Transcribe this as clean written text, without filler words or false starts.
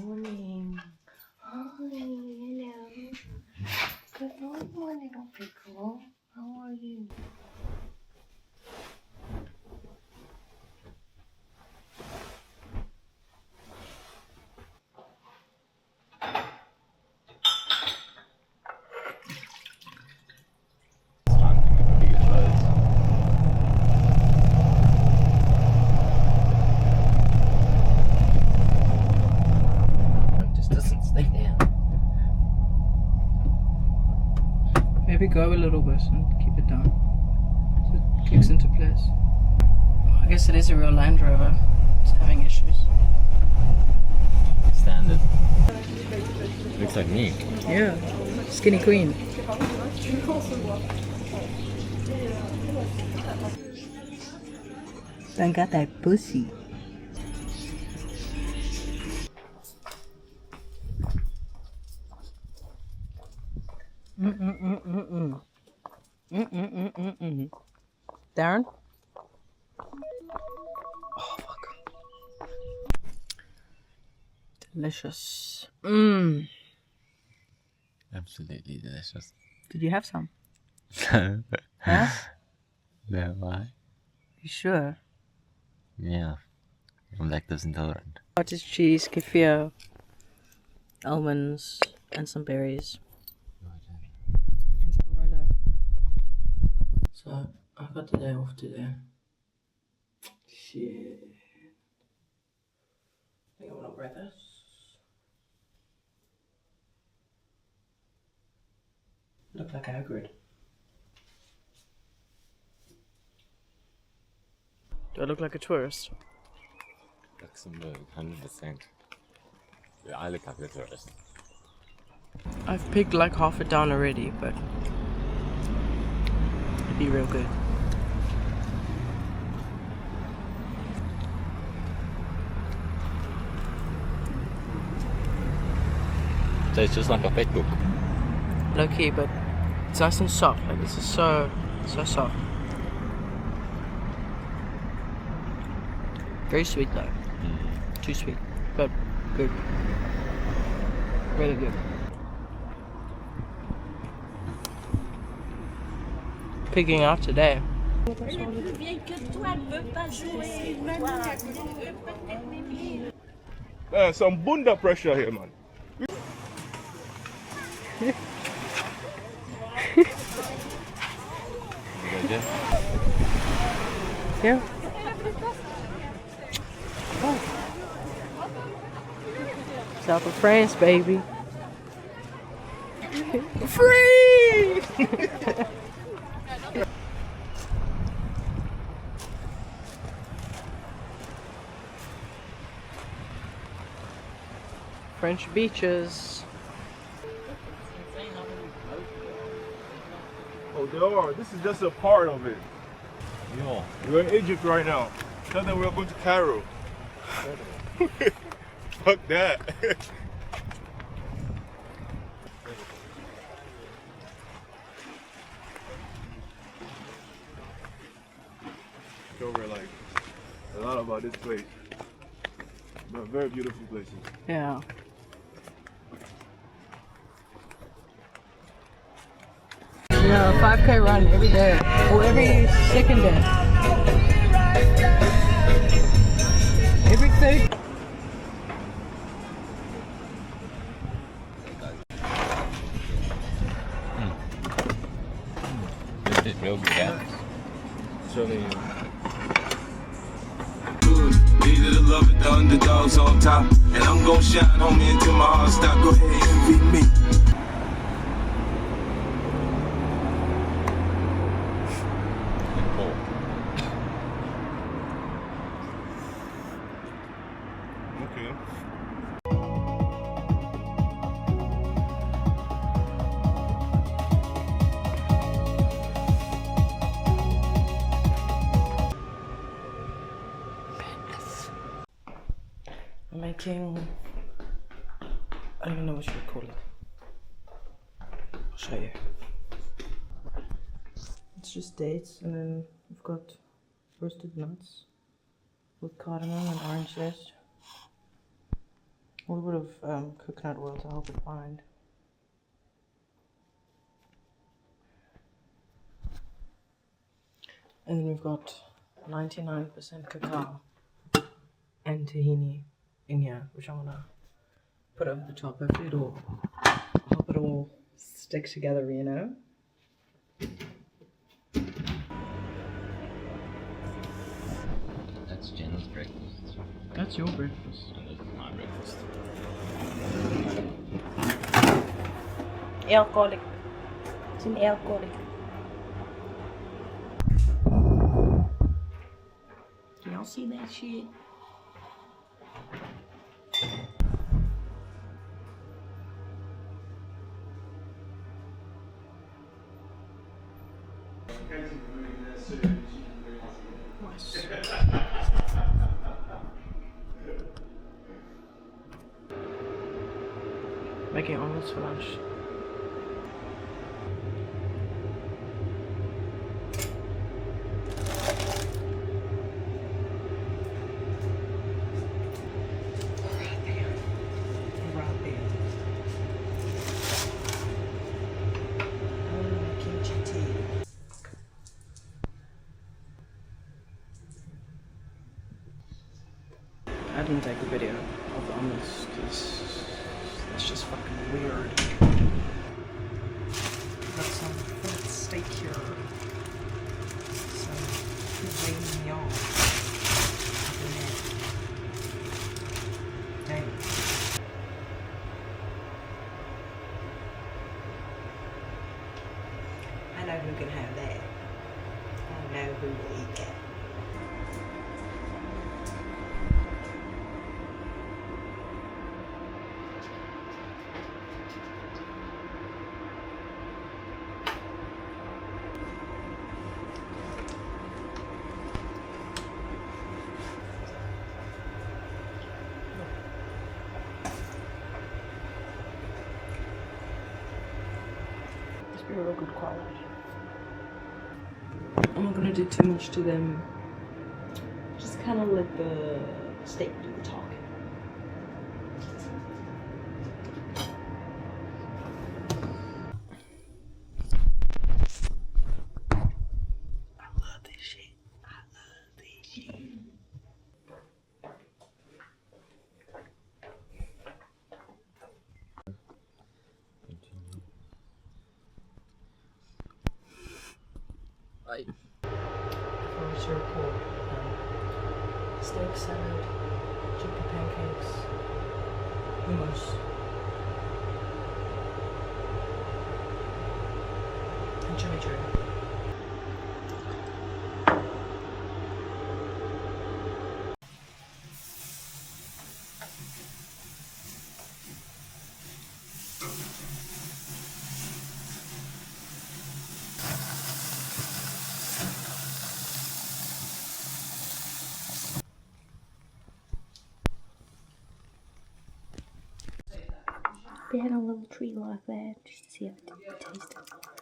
morning. Hi, hello. Good morning, my little pickle. How are you? Maybe go a little bit and keep it down so it kicks into place. I guess it is a real Land Rover. It's having issues. Standard. Looks like me. Yeah, skinny queen. Don't got that pussy. Darren? Oh, fuck. Delicious. Absolutely delicious. Did you have some? No. Huh? No, why? You sure? Yeah. I'm lactose intolerant. Cottage cheese, kefir, almonds, and some berries. And some Rolo. So, I got the day off today. Shit. I think I want to breakfast. Look like Hagrid. Do I look like a tourist? Luxembourg, 100%. Yeah, I look like a tourist. I've picked like half it down already, but it'd be real good. So it's just like a fake book. Low key, but it's nice and soft. Like this is so soft. Very sweet though. Too sweet, but good. Really good. Picking out today. Some bunda pressure here, man. Yeah. South of France, baby. Free! French beaches. Oh, they are. This is just a part of it. Yeah. We're in Egypt right now. Tell them we're going to Cairo. Fuck that. Over like a lot about this place. But very beautiful places. Yeah. Yeah, 5K run every day. Or every second day. Every third. This is real good, yeah. Certainly. Needed a love with the underdogs on top. And I'm gon' shine on me until my heart stop. Go ahead, envy me. Okay. I'm making, I don't even know what you would call it. I'll show you. It's just dates, and then we've got roasted nuts with cardamom and orange zest. We would have coconut oil to help it bind. And then we've got 99% cacao and tahini in here, which I'm gonna put over the top. Hopefully it'll help it all stick together, you know? That's Jen's breakfast. That's your breakfast. And this is my breakfast. Alcoholic. It's an alcoholic. Can y'all see that shit? Nice. Making omelets for lunch. I didn't take a video of the omelets because that's just fucking weird. Got some fillet steak here. Some filet mignon. Dang. I know who can have that. I know who will eat that. Be real good quality. I'm not gonna do too much to them. Just kind of let the steak do the talking. I love this shit. I love this shit. For circle, steak salad, chickpea pancakes, hummus, and chimichurri. They had a little treat like that just to see how it tasted.